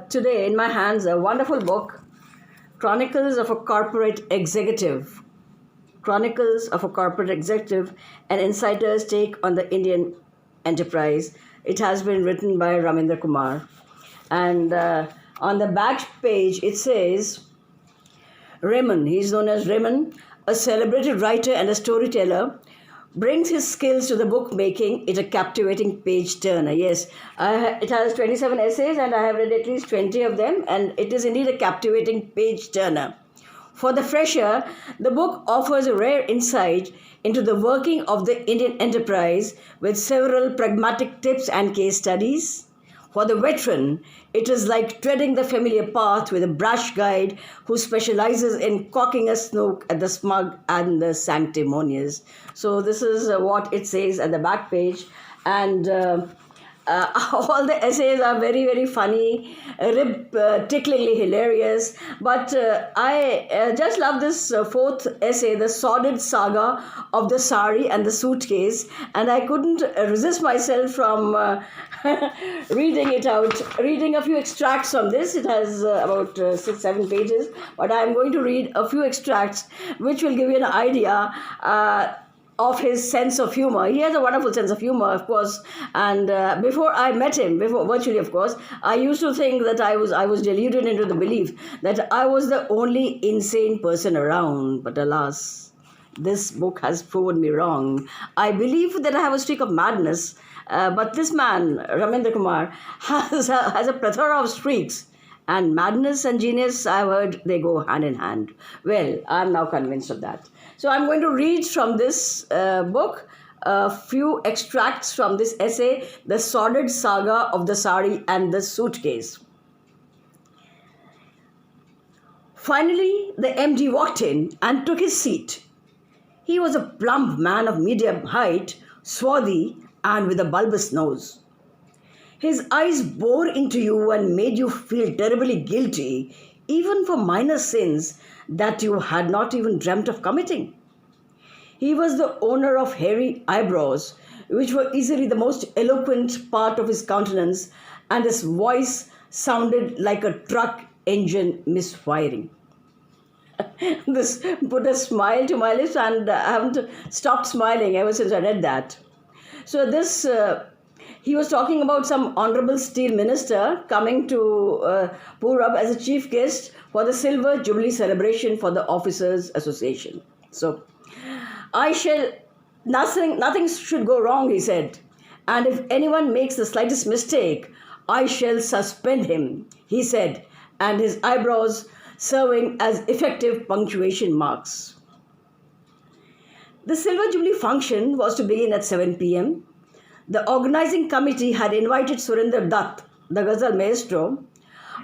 today in my hands a wonderful book, Chronicles of a Corporate Executive. Chronicles of a Corporate Executive, an insider's take on the Indian enterprise. It has been written by Ramendra Kumar. And on the back page, it says, Ramen, he's known as Ramen, a celebrated writer and a storyteller, brings his skills to the book, making it a captivating page turner. Yes, it has 27 essays and I have read at least 20 of them, and it is indeed a captivating page turner. For the fresher, the book offers a rare insight into the working of the Indian enterprise with several pragmatic tips and case studies. For the veteran, it is like treading the familiar path with a brash guide who specialises in cocking a snook at the smug and the sanctimonious. So this is what it says at the back page. And all the essays are very, very funny, ticklingly hilarious. But I just love this fourth essay, The Sordid Saga of the Sari and the Suitcase. And I couldn't resist myself from reading it out, reading a few extracts from this. It has about 6-7 pages. But I'm going to read a few extracts which will give you an idea of his sense of humor. He has a wonderful sense of humor, of course. And before I met him, virtually, of course, I used to think that I was deluded into the belief that I was the only insane person around. But alas, this book has proven me wrong. I believe that I have a streak of madness, but this man, Ramendra Kumar, has a plethora of streaks. And madness and genius, I've heard, they go hand in hand. Well, I'm now convinced of that. So I'm going to read from this book a few extracts from this essay, The Sordid Saga of the Sari and the Suitcase. Finally, the MD walked in and took his seat. He was a plump man of medium height, swarthy, and with a bulbous nose. His eyes bore into you and made you feel terribly guilty, even for minor sins that you had not even dreamt of committing. He was the owner of hairy eyebrows, which were easily the most eloquent part of his countenance, and his voice sounded like a truck engine misfiring. This put a smile to my lips, and I haven't stopped smiling ever since I read that. So this... he was talking about some honorable steel minister coming to Purab as a chief guest for the Silver Jubilee celebration for the Officers Association. So, nothing should go wrong, he said. And if anyone makes the slightest mistake, I shall suspend him, he said, and his eyebrows serving as effective punctuation marks. The Silver Jubilee function was to begin at 7 p.m. The organizing committee had invited Surinder Dutt, the Ghazal maestro.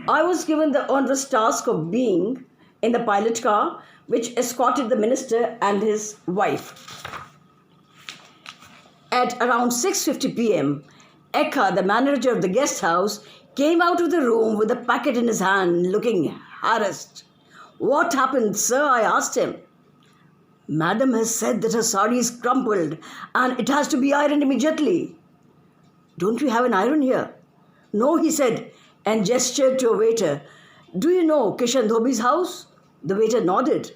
I was given the onerous task of being in the pilot car, which escorted the minister and his wife. At around 6:50 p.m., Eka, the manager of the guest house, came out of the room with a packet in his hand, looking harassed. What happened, sir? I asked him. Madam has said that her sari is crumpled and it has to be ironed immediately. Don't we have an iron here? No, he said, and gestured to a waiter. Do you know Kishan Dhobi's house? The waiter nodded.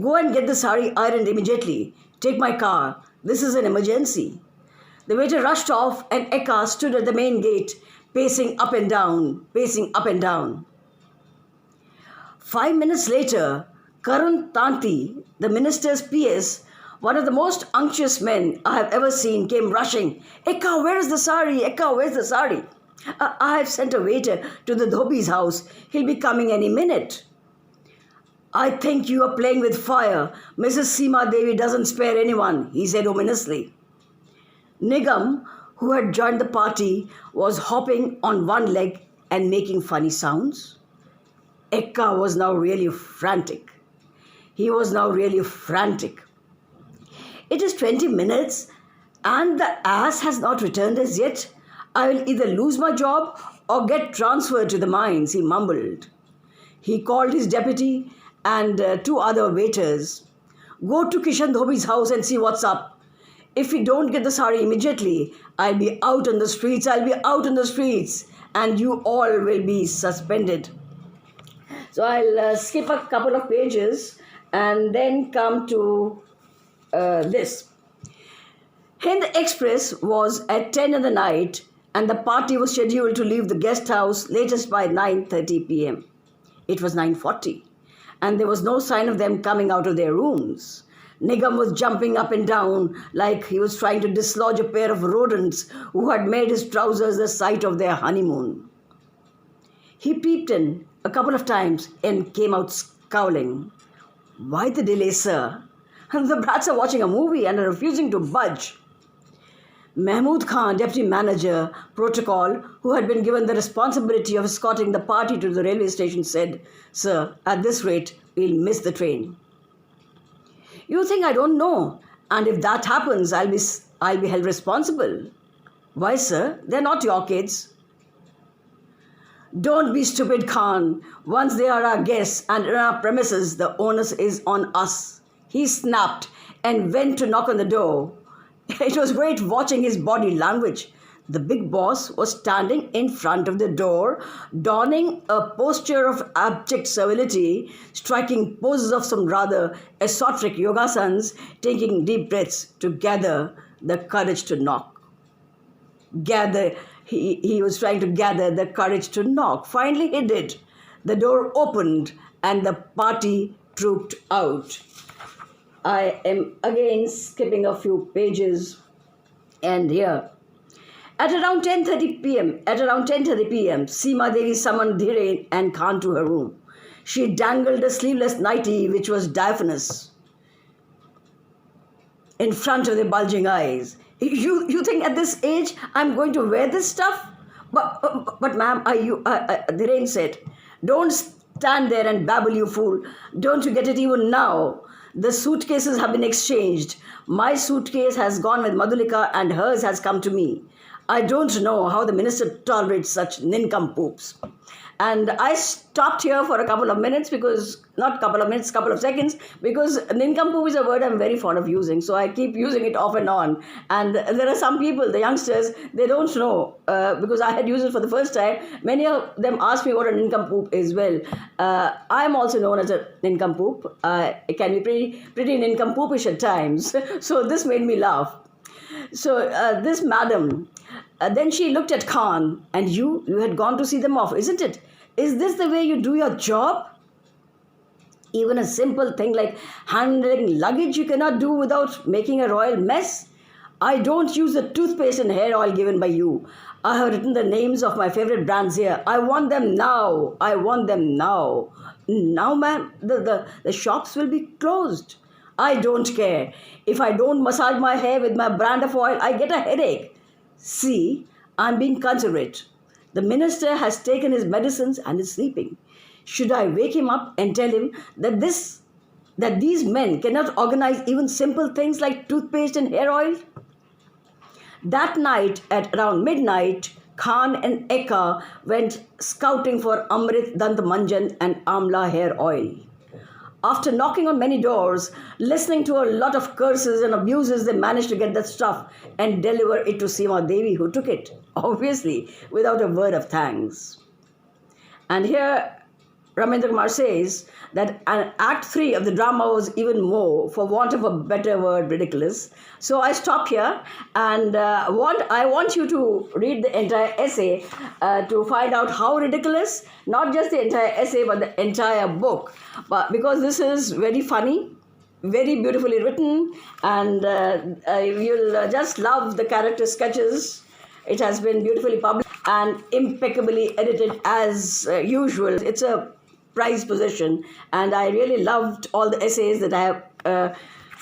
Go and get the sari ironed immediately. Take my car. This is an emergency. The waiter rushed off and Eka stood at the main gate, pacing up and down, pacing up and down. 5 minutes later, Karun Tanti, the minister's PS, one of the most unctuous men I have ever seen, came rushing. Eka, where is the sari? Eka, where's the sari? I have sent a waiter to the Dhobi's house. He'll be coming any minute. I think you are playing with fire. Mrs. Seema Devi doesn't spare anyone, he said ominously. Nigam, who had joined the party, was hopping on one leg and making funny sounds. Eka was now really frantic. He was now really frantic. It is 20 minutes and the ass has not returned as yet. I will either lose my job or get transferred to the mines, he mumbled. He called his deputy and 2 other waiters. Go to Kishan Dhobi's house and see what's up. If we don't get the sari immediately, I'll be out on the streets. and you all will be suspended. So I'll skip a couple of pages and then come to this. Hind Express was at 10 in the night, and the party was scheduled to leave the guest house latest by 9:30 p.m. It was 9:40, and there was no sign of them coming out of their rooms. Nigam was jumping up and down like he was trying to dislodge a pair of rodents who had made his trousers the site of their honeymoon. He peeped in a couple of times and came out scowling. "Why the delay, sir? The brats are watching a movie and are refusing to budge." Mahmood Khan, deputy manager, protocol, who had been given the responsibility of escorting the party to the railway station, said, "Sir, at this rate, we'll miss the train." "You think I don't know? And if that happens, I'll be held responsible." "Why, sir? They're not your kids." "Don't be stupid, Khan. Once they are our guests and in our premises, the onus is on us." He snapped and went to knock on the door. It was great watching his body language. The big boss was standing in front of the door, donning a posture of abject servility, striking poses of some rather esoteric yogasanas, taking deep breaths to gather the courage to knock. He was trying to gather the courage to knock. Finally, he did. The door opened and the party trooped out. I am again skipping a few pages, and here. At around 10:30 p.m., Seema Devi summoned Dhiren and Khan to her room. She dangled a sleeveless nightie which was diaphanous in front of their bulging eyes. You think at this age I'm going to wear this stuff? But ma'am, Dhiren said, "Don't stand there and babble, you fool. Don't you get it even now? The suitcases have been exchanged. My suitcase has gone with Madhulika and hers has come to me. I don't know how the minister tolerates such nincompoops." And I stopped here for a couple of minutes couple of seconds, because nincompoop is a word I'm very fond of using. So I keep using it off and on. And there are some people, the youngsters, they don't know, because I had used it for the first time. Many of them ask me what a nincompoop is. Well, I'm also known as a nincompoop. It can be pretty nincompoopish at times. So this made me laugh. So this madam, then she looked at Khan, "And you had gone to see them off, isn't it? Is this the way you do your job? Even a simple thing like handling luggage you cannot do without making a royal mess. I don't use the toothpaste and hair oil given by you. I have written the names of my favorite brands here. I want them now. I want them now. Now, ma'am, the shops will be closed. I don't care. If I don't massage my hair with my brand of oil, I get a headache. See, I'm being considerate. The minister has taken his medicines and is sleeping. Should I wake him up and tell him that these men cannot organize even simple things like toothpaste and hair oil?" That night, at around midnight, Khan and Eka went scouting for Amrit Dant Manjan and Amla hair oil. After knocking on many doors, listening to a lot of curses and abuses, they managed to get that stuff and deliver it to Seema Devi, who took it, obviously, without a word of thanks. And here, Ramendra Kumar says that Act 3 of the drama was even more, for want of a better word, ridiculous. So I stop here, and I want you to read the entire essay to find out how ridiculous, not just the entire essay, but the entire book. But because this is very funny, very beautifully written, and you'll just love the character sketches. It has been beautifully published and impeccably edited as usual. It's a prized possession, and I really loved all the essays that I have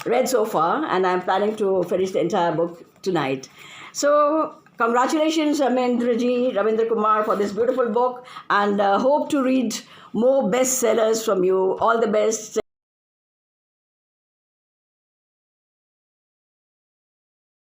read so far, and I'm planning to finish the entire book tonight. So congratulations, Ramendra Kumar, for this beautiful book, and hope to read more bestsellers from you. All the best.